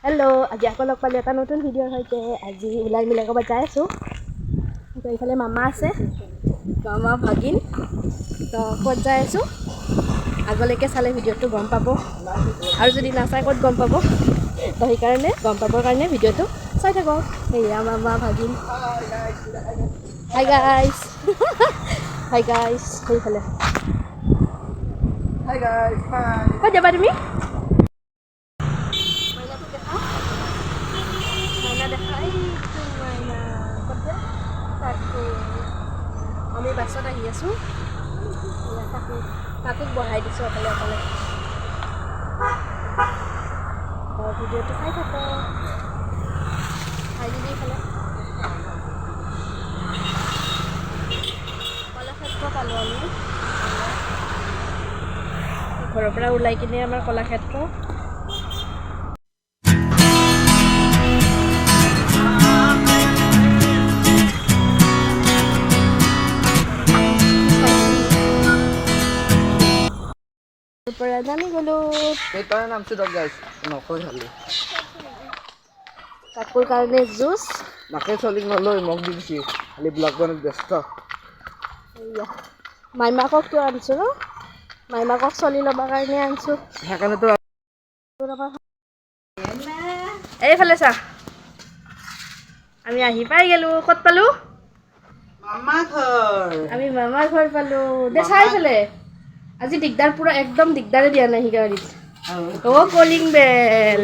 Hello' আজি আকৌ লগ পালোঁ এটা নতুন ভিডিঅ'ৰ সৈতে। আজি ওলাই মিলাই ক'ৰবাত যাই আছোঁ। তো এইফালে মামা আছে, মামা ভাগিন। তো ক'ত যাই আছোঁ আগলৈকে চালে ভিডিঅ'টো গম পাব, আৰু যদি নাচাই ক'ত গম পাব। তো সেইকাৰণে গম পাবৰ কাৰণে ভিডিঅ'টো চাই থাকক। সেয়া মামা ভাগিন। Hi guys. Hi guys. সেইফালে Hi guys, hi. ক'ত যাবা তুমি? আমি বাছত আহি আছোঁ। কাকুক বহাই দিছোঁ অকলে অকলে। ভিডিঅ'টো চাই থাকক। চাই দিবি এইফালে কলাক্ষেত্ৰ পালোঁ আমি। ঘৰৰ পৰা ওলাই কিনে আমাৰ কলাক্ষেত্ৰ। পৰা নামি গ'লোঁ। Tara namin dog guys. Nako hali. কাকুৰ কাৰণে juice. Nakay soling naloy mog digsi. Hali vlog ko nagbesto. এয়া মাইমাকক কিয় আনিছোঁ ন? মাইমাকক চলি ল'বৰ কাৰণে আনিছোঁ। Hakana to. এইফালে চা, আমি আহি পাই গ'লোঁ। ক'ত পালোঁ? Mama ঘৰ। আমি মামাৰ ঘৰ পালোঁ। দে চাইফালে আজি দিগদাৰ, পুৰা একদম দিগদাৰে দিয়া নাই সি গাড়ীত। অ' কলিং বেল,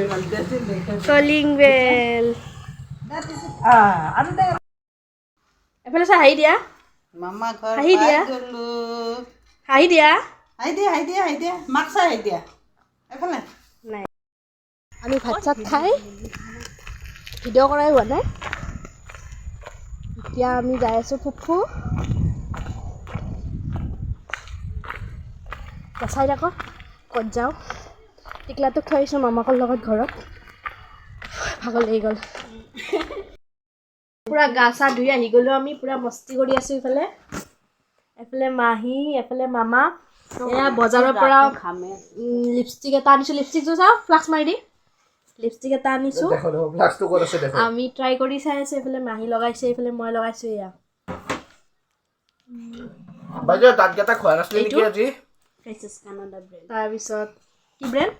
কলিং বেল। এফালে চা, হাঁহি দিয়া। Mama ঘৰ হাঁহি দিয়া, হাঁহি দিয়া। হাই দিয়া। মাক চাই হাই দিয়া। এফালে। নাই, আমি ভাত চাত খাই ভিডিঅ' কৰাই হোৱা নাই। এতিয়া আমি যাই আছোঁ ফুফু। চাই থাকক ক'ত যাওঁ। টিকলাটোক থৈ আহিছোঁ মামাকৰ লগত ঘৰত। ভাগৰ লাগি গ'ল। পুৰা গা চা ধুই আহি গ'লোঁ আমি। পুৰা মস্তি কৰি আছোঁ ইফালে। এফালে মাহী, এফালে মামা। এয়া বজাৰৰ পৰা লিপষ্টিক এটা আনিছোঁ। লিপষ্টিকটো চাওঁ, ফ্লাক্স মাৰি দি। লিপষ্টিক এটা আনিছোঁ। আমি ট্ৰাই কৰি চাই আছোঁ। এইফালে মাহী লগাইছে, এইফালে মই লগাইছোঁ। এয়া বাইদেউ দাঁতকেইটা খোৱা নাছিলে নেকি আজি? তাৰপিছত কি ব্ৰেণ্ড?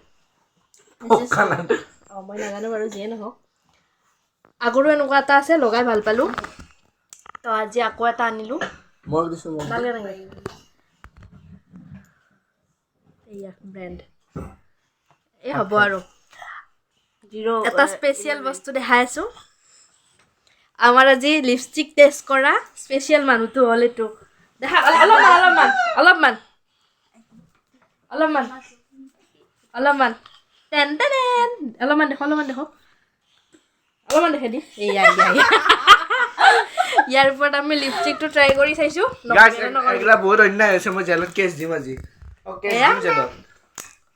মই নাজানো বাৰু, যিয়ে নহওক। আগৰো এনেকুৱা এটা আছে, লগাই ভাল পালোঁ। তো আজি আকৌ এটা আনিলোঁ। মই দিছোঁ মই। ভালকৈ নালাগে। এয়া ব্ৰেণ্ড। এই হ'ব আৰু এটা স্পেচিয়েল বস্তু দেখাই আছোঁ। আমাৰ আজি লিপষ্টিক টেষ্ট কৰা স্পেচিয়েল মানুহটো হ'ল এইটো। দেখা অলপমান টেন টেন অলপমান দেখো অলপমান দেখাই দি। ইয়াৰ ওপৰত আমি লিপষ্টিকটো ট্ৰাই কৰি চাইছোঁ। এইগিলা বহুত অন্যায় হৈছে, মই জেলত কেছ দিম আজি।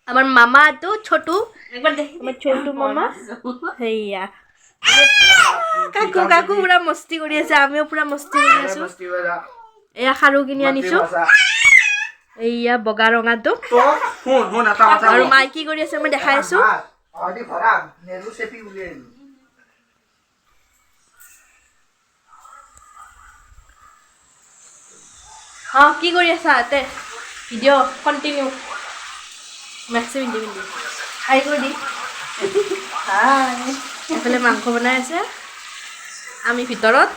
আমাৰ মামাটো ছোটু, আমাৰ ছোটু মামা। সেয়া কাকু পুৰা মস্তি কৰি আছে, আমিও পুৰা মস্তি কৰি আছোঁ। এয়া খাৰু কিনি আনিছোঁ। এইয়া বগা ৰঙাটো। আৰু মাই কি কৰি আছে মই দেখাই আছোঁ। কি কৰি আছা? Video' continue. মেক্সি পিন্ধি হাই কৰি দি। এফালে মাংস বনাই আছে, আমি ভিতৰত।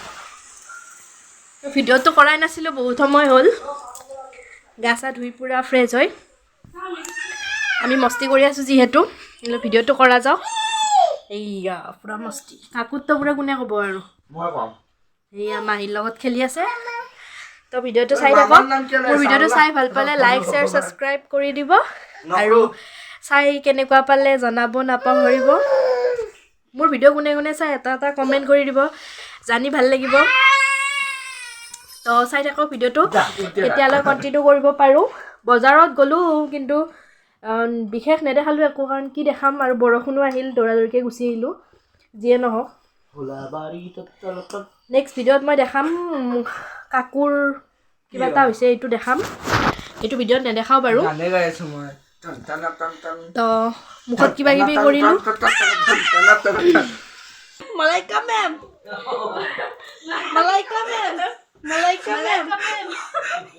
ভিডিঅ'টো কৰাই নাছিলোঁ, বহুত সময় হ'ল। গা চা ধুই পুৰা ফ্ৰেছ হয়। আমি মস্তি কৰি আছোঁ যিহেতু, ভিডিঅ'টো কৰা যাওক। এইয়া পুৰা মস্তি। কাকুৰটো পুৰা কোনে ক'ব আৰু। এইয়া মাহীৰ লগত খেলি আছে। তো ভিডিঅ'টো চাই থাকক। মোৰ ভিডিঅ'টো চাই ভাল পালে লাইক, শ্বেয়াৰ, ছাবস্ক্ৰাইব কৰি দিব। আৰু চাই কেনেকুৱা পালে জনাব নাপাহৰিব। মোৰ ভিডিঅ' কোনে চাই এটা কমেণ্ট কৰি দিব, জানি ভাল লাগিব। তো চাই থাকক ভিডিঅ'টো, এতিয়ালৈ কণ্টিনিউ কৰিব পাৰোঁ। বজাৰত গ'লোঁ, কিন্তু বিশেষ নেদেখালোঁ একো, কাৰণ কি দেখাম। আৰু বৰষুণো আহিল, দৌৰাদৌৰিকৈ গুচি আহিলোঁ। যিয়ে নহওক, নেক্সট ভিডিঅ'ত মই দেখাম। কাকুৰ কিবা এটা হৈছে, এইটো দেখাম। এইটো ভিডিঅ'ত নেদেখাওঁ বাৰু। তো মুখত কিবা কিবি কৰিলোঁ। Malaika ma'am. Malaika ma'am. Malaika ma'am.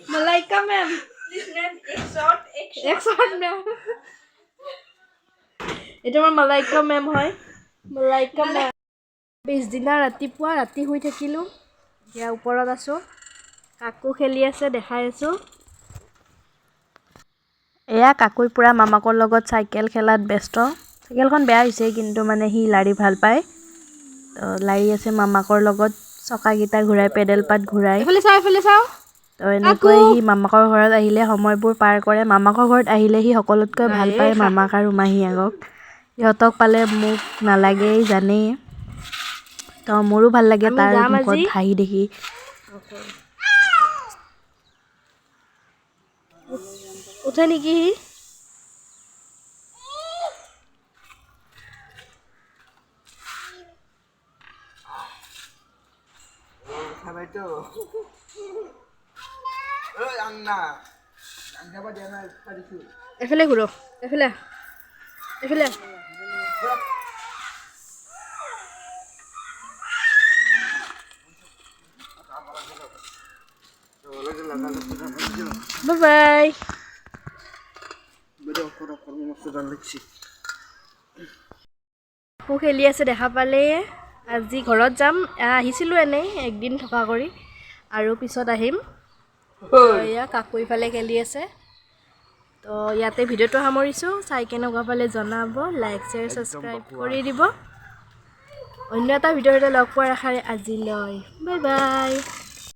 Malaika ma'am. This name Exot. Exot ma'am. Itu আমাৰ Malaika ma'am হয়. Malaika ma'am. পিছদিনা ৰাতিপুৱা ৰাতি শুই থাকিলোঁ। এতিয়া ওপৰত আছোঁ। কাকু খেলি আছে দেখাই আছোঁ। এয়া কাকুই পুৰা মামাকৰ লগত চাইকেল খেলাত ব্যস্ত। চাইকেলখন বেয়া হৈছে কিন্তু মানে সি লাৰি ভাল পায়। তো লাৰি আছে মামাকৰ লগত চকাকেইটা ঘূৰাই পেডেল পাত ঘূৰাই। এইফালে চাওঁ। তো এনেকৈ সি মামাকৰ ঘৰত আহিলে সময়বোৰ পাৰ কৰে। মামাকৰ ঘৰত আহিলে সি সকলোতকৈ ভাল পায় মামাক আৰু মাহীয়েকক। সিহঁতক পালে মোক নালাগেই জানেই। তো মোৰো ভাল লাগে তাৰ মুখত হাঁহি দেখি। উঠে নেকি সি? এফালে ঘূৰ এফালে বাই কাকু খেলি আছে দেখা পালে। আজি ঘৰত যাম। আহিছিলোঁ এনেই একদিন থকা কৰি আৰু পিছত আহিম। এয়া কাকু ইফালে খেলি আছে। তো ইয়াতে ভিডিঅ'টো সামৰিছোঁ। চাই কেনেকুৱা পালে জনাব। লাইক শ্বেয়াৰ ছাবস্ক্ৰাইব কৰি দিব। অন্য এটা ভিডিঅ'তে লগ পোৱাৰ আশাৰে আজিলৈ বাই বাই।